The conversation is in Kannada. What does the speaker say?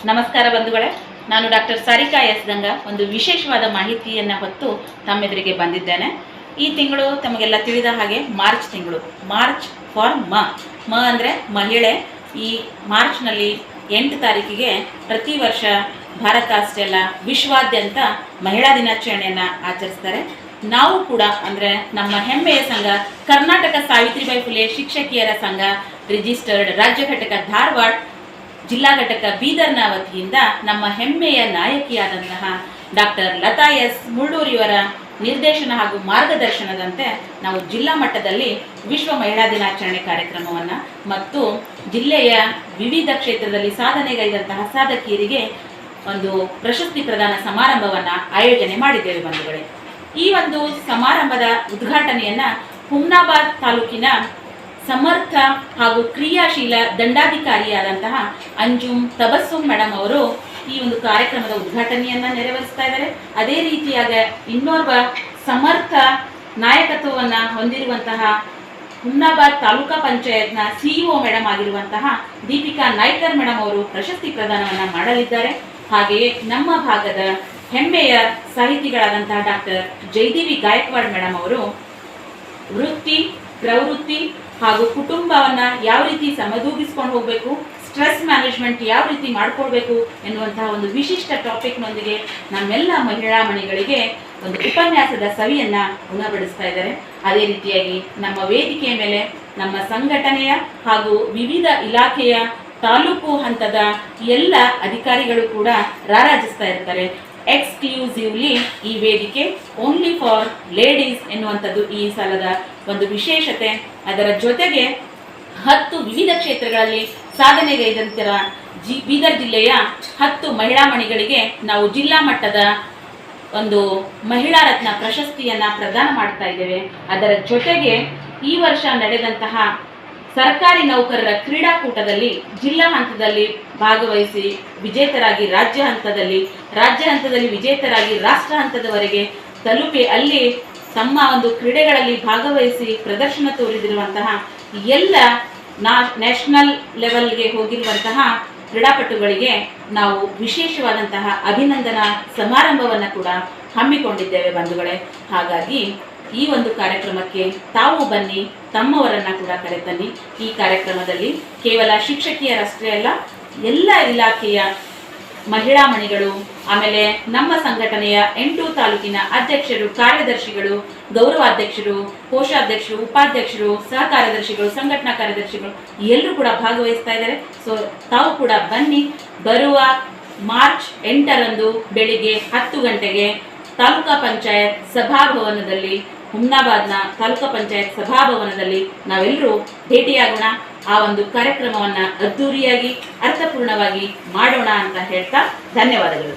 ನಮಸ್ಕಾರ ಬಂಧುಗಳೇ, ನಾನು ಡಾಕ್ಟರ್ ಸಾರಿಕಾ ಎಸ್ ಗಂಗಾ ಒಂದು ವಿಶೇಷವಾದ ಮಾಹಿತಿಯನ್ನು ಹೊತ್ತು ತಮ್ಮೆದುರಿಗೆ ಬಂದಿದ್ದೇನೆ. ಈ ತಿಂಗಳು ತಮಗೆಲ್ಲ ತಿಳಿದ ಹಾಗೆ ಮಾರ್ಚ್ ತಿಂಗಳು. ಮಾರ್ಚ್ ಫಾರ್ ಮ ಅಂದರೆ ಮಹಿಳೆ. ಈ ಮಾರ್ಚ್ನಲ್ಲಿ 8 ತಾರೀಕಿಗೆ ಪ್ರತಿ ವರ್ಷ ಭಾರತ ಅಷ್ಟೇ ಅಲ್ಲ ವಿಶ್ವಾದ್ಯಂತ ಮಹಿಳಾ ದಿನಾಚರಣೆಯನ್ನು ಆಚರಿಸ್ತಾರೆ. ನಾವು ಕೂಡ ಅಂದರೆ ನಮ್ಮ ಹೆಮ್ಮೆಯ ಸಂಘ ಕರ್ನಾಟಕ ಸಾವಿತ್ರಿಬಾಯಿ ಫುಲೆ ಶಿಕ್ಷಕಿಯರ ಸಂಘ ರಿಜಿಸ್ಟರ್ಡ್ ರಾಜ್ಯ ಘಟಕ ಧಾರವಾಡ, ಜಿಲ್ಲಾ ಘಟಕ ಬೀದರ್ನ ವತಿಯಿಂದ ನಮ್ಮ ಹೆಮ್ಮೆಯ ನಾಯಕಿಯಾದಂತಹ ಡಾಕ್ಟರ್ ಲತಾ ಎಸ್ ಮುಳ್ಳೂರಿಯವರ ನಿರ್ದೇಶನ ಹಾಗೂ ಮಾರ್ಗದರ್ಶನದಂತೆ ನಾವು ಜಿಲ್ಲಾ ಮಟ್ಟದಲ್ಲಿ ವಿಶ್ವ ಮಹಿಳಾ ದಿನಾಚರಣೆ ಕಾರ್ಯಕ್ರಮವನ್ನು ಮತ್ತು ಜಿಲ್ಲೆಯ ವಿವಿಧ ಕ್ಷೇತ್ರದಲ್ಲಿ ಸಾಧನೆಗೈದಂತಹ ಸಾಧಕಿಯರಿಗೆ ಒಂದು ಪ್ರಶಸ್ತಿ ಪ್ರದಾನ ಸಮಾರಂಭವನ್ನು ಆಯೋಜನೆ ಮಾಡಿದ್ದೇವೆ ಬಂಧುಗಳೇ. ಈ ಒಂದು ಸಮಾರಂಭದ ಉದ್ಘಾಟನೆಯನ್ನು ಹುಮ್ನಾಬಾದ್ ತಾಲೂಕಿನ ಸಮರ್ಥ ಹಾಗೂ ಕ್ರಿಯಾಶೀಲ ದಂಡಾಧಿಕಾರಿಯಾದಂತಹ ಅಂಜುಮ್ ತಬಸ್ಸುಮ್ ಮೇಡಮ್ ಅವರು ಈ ಒಂದು ಕಾರ್ಯಕ್ರಮದ ಉದ್ಘಾಟನೆಯನ್ನು ನೆರವೇರಿಸ್ತಾ ಇದ್ದಾರೆ. ಅದೇ ರೀತಿಯಾಗ ಇನ್ನೋರ್ವ ಸಮರ್ಥ ನಾಯಕತ್ವವನ್ನು ಹೊಂದಿರುವಂತಹ ಹುಮ್ನಾಬಾದ್ ತಾಲೂಕಾ ಪಂಚಾಯತ್ನ ಸಿಇಒ ಮೇಡಮ್ ಆಗಿರುವಂತಹ ದೀಪಿಕಾ ನಾಯ್ಕರ್ ಮೇಡಮ್ ಅವರು ಪ್ರಶಸ್ತಿ ಪ್ರದಾನವನ್ನು ಮಾಡಲಿದ್ದಾರೆ. ಹಾಗೆಯೇ ನಮ್ಮ ಭಾಗದ ಹೆಮ್ಮೆಯ ಸಾಹಿತಿಗಳಾದಂತಹ ಡಾಕ್ಟರ್ ಜಯದೇವಿ ಗಾಯಕ್ವಾಡ್ ಮೇಡಮ್ ಅವರು ವೃತ್ತಿ, ಪ್ರವೃತ್ತಿ ಹಾಗೂ ಕುಟುಂಬವನ್ನು ಯಾವ ರೀತಿ ಸಮದೂಗಿಸ್ಕೊಂಡು ಹೋಗಬೇಕು, ಸ್ಟ್ರೆಸ್ ಮ್ಯಾನೇಜ್ಮೆಂಟ್ ಯಾವ ರೀತಿ ಮಾಡ್ಕೊಳ್ಬೇಕು ಎನ್ನುವಂತಹ ಒಂದು ವಿಶಿಷ್ಟ ಟಾಪಿಕ್ನೊಂದಿಗೆ ನಮ್ಮೆಲ್ಲ ಮಹಿಳಾ ಮಣಿಗಳಿಗೆ ಒಂದು ಉಪನ್ಯಾಸದ ಸವಿಯನ್ನು ಉಣಬಡಿಸ್ತಾ ಇದ್ದಾರೆ. ಅದೇ ರೀತಿಯಾಗಿ ನಮ್ಮ ವೇದಿಕೆಯ ಮೇಲೆ ನಮ್ಮ ಸಂಘಟನೆಯ ಹಾಗೂ ವಿವಿಧ ಇಲಾಖೆಯ ತಾಲೂಕು ಹಂತದ ಎಲ್ಲ ಅಧಿಕಾರಿಗಳು ಕೂಡ ರಾರಾಜಿಸ್ತಾ ಇರ್ತಾರೆ. ಎಕ್ಸ್ಕ್ಲೂಸಿವ್ಲಿ ಈ ವೇದಿಕೆ ಓನ್ಲಿ ಫಾರ್ ಲೇಡೀಸ್ ಎನ್ನುವಂಥದ್ದು ಈ ಸಲದ ಒಂದು ವಿಶೇಷತೆ. ಅದರ ಜೊತೆಗೆ 10 ವಿವಿಧ ಕ್ಷೇತ್ರಗಳಲ್ಲಿ ಸಾಧನೆಗೈದಂತರ ಬೀದರ್ ಜಿಲ್ಲೆಯ 10 ಮಹಿಳಾ ಮಣಿಗಳಿಗೆ ನಾವು ಜಿಲ್ಲಾ ಮಟ್ಟದ ಒಂದು ಮಹಿಳಾ ರತ್ನ ಪ್ರಶಸ್ತಿಯನ್ನು ಪ್ರದಾನ ಮಾಡ್ತಾ ಇದ್ದೇವೆ. ಅದರ ಜೊತೆಗೆ ಈ ವರ್ಷ ನಡೆದಂತಹ ಸರ್ಕಾರಿ ನೌಕರರ ಕ್ರೀಡಾಕೂಟದಲ್ಲಿ ಜಿಲ್ಲಾ ಹಂತದಲ್ಲಿ ಭಾಗವಹಿಸಿ ವಿಜೇತರಾಗಿ ರಾಜ್ಯ ಹಂತದಲ್ಲಿ ವಿಜೇತರಾಗಿ ರಾಷ್ಟ್ರ ಹಂತದವರೆಗೆ ತಲುಪಿ ಅಲ್ಲಿ ತಮ್ಮ ಒಂದು ಕ್ರೀಡೆಗಳಲ್ಲಿ ಭಾಗವಹಿಸಿ ಪ್ರದರ್ಶನ ತೋರಿದಿರುವಂತಹ ಎಲ್ಲ ನ್ಯಾಷನಲ್ ಲೆವೆಲ್ಗೆ ಹೋಗಿರುವಂತಹ ಕ್ರೀಡಾಪಟುಗಳಿಗೆ ನಾವು ವಿಶೇಷವಾದಂತಹ ಅಭಿನಂದನಾ ಸಮಾರಂಭವನ್ನು ಕೂಡ ಹಮ್ಮಿಕೊಂಡಿದ್ದೇವೆ ಬಂಧುಗಳೇ. ಹಾಗಾಗಿ ಈ ಒಂದು ಕಾರ್ಯಕ್ರಮಕ್ಕೆ ತಾವು ಬನ್ನಿ, ತಮ್ಮವರನ್ನು ಕೂಡ ಕರೆತನ್ನಿ. ಈ ಕಾರ್ಯಕ್ರಮದಲ್ಲಿ ಕೇವಲ ಶಿಕ್ಷಕಿಯರಷ್ಟೇ ಅಲ್ಲ, ಎಲ್ಲ ಇಲಾಖೆಯ ಮಹಿಳಾ ಮಣಿಗಳು, ಆಮೇಲೆ ನಮ್ಮ ಸಂಘಟನೆಯ 8 ತಾಲೂಕಿನ ಅಧ್ಯಕ್ಷರು, ಕಾರ್ಯದರ್ಶಿಗಳು, ಗೌರವಾಧ್ಯಕ್ಷರು, ಕೋಶಾಧ್ಯಕ್ಷರು, ಉಪಾಧ್ಯಕ್ಷರು, ಸಹ ಕಾರ್ಯದರ್ಶಿಗಳು, ಸಂಘಟನಾ ಕಾರ್ಯದರ್ಶಿಗಳು ಎಲ್ಲರೂ ಕೂಡ ಭಾಗವಹಿಸ್ತಾ ಇದ್ದಾರೆ. ಸೊ ತಾವು ಕೂಡ ಬನ್ನಿ. ಬರುವ ಮಾರ್ಚ್ 8ರಂದು ಬೆಳಿಗ್ಗೆ 10 ಗಂಟೆಗೆ ತಾಲೂಕಾ ಪಂಚಾಯತ್ ಸಭಾಭವನದಲ್ಲಿ, ಹುಮ್ನಾಬಾದ್ನ ತಾಲೂಕಾ ಪಂಚಾಯತ್ ಸಭಾಭವನದಲ್ಲಿ ನಾವೆಲ್ಲರೂ ಭೇಟಿಯಾಗೋಣ. ಆ ಒಂದು ಕಾರ್ಯಕ್ರಮವನ್ನು ಅದ್ಧೂರಿಯಾಗಿ ಅರ್ಥಪೂರ್ಣವಾಗಿ ಮಾಡೋಣ ಅಂತ ಹೇಳ್ತಾ ಧನ್ಯವಾದಗಳು.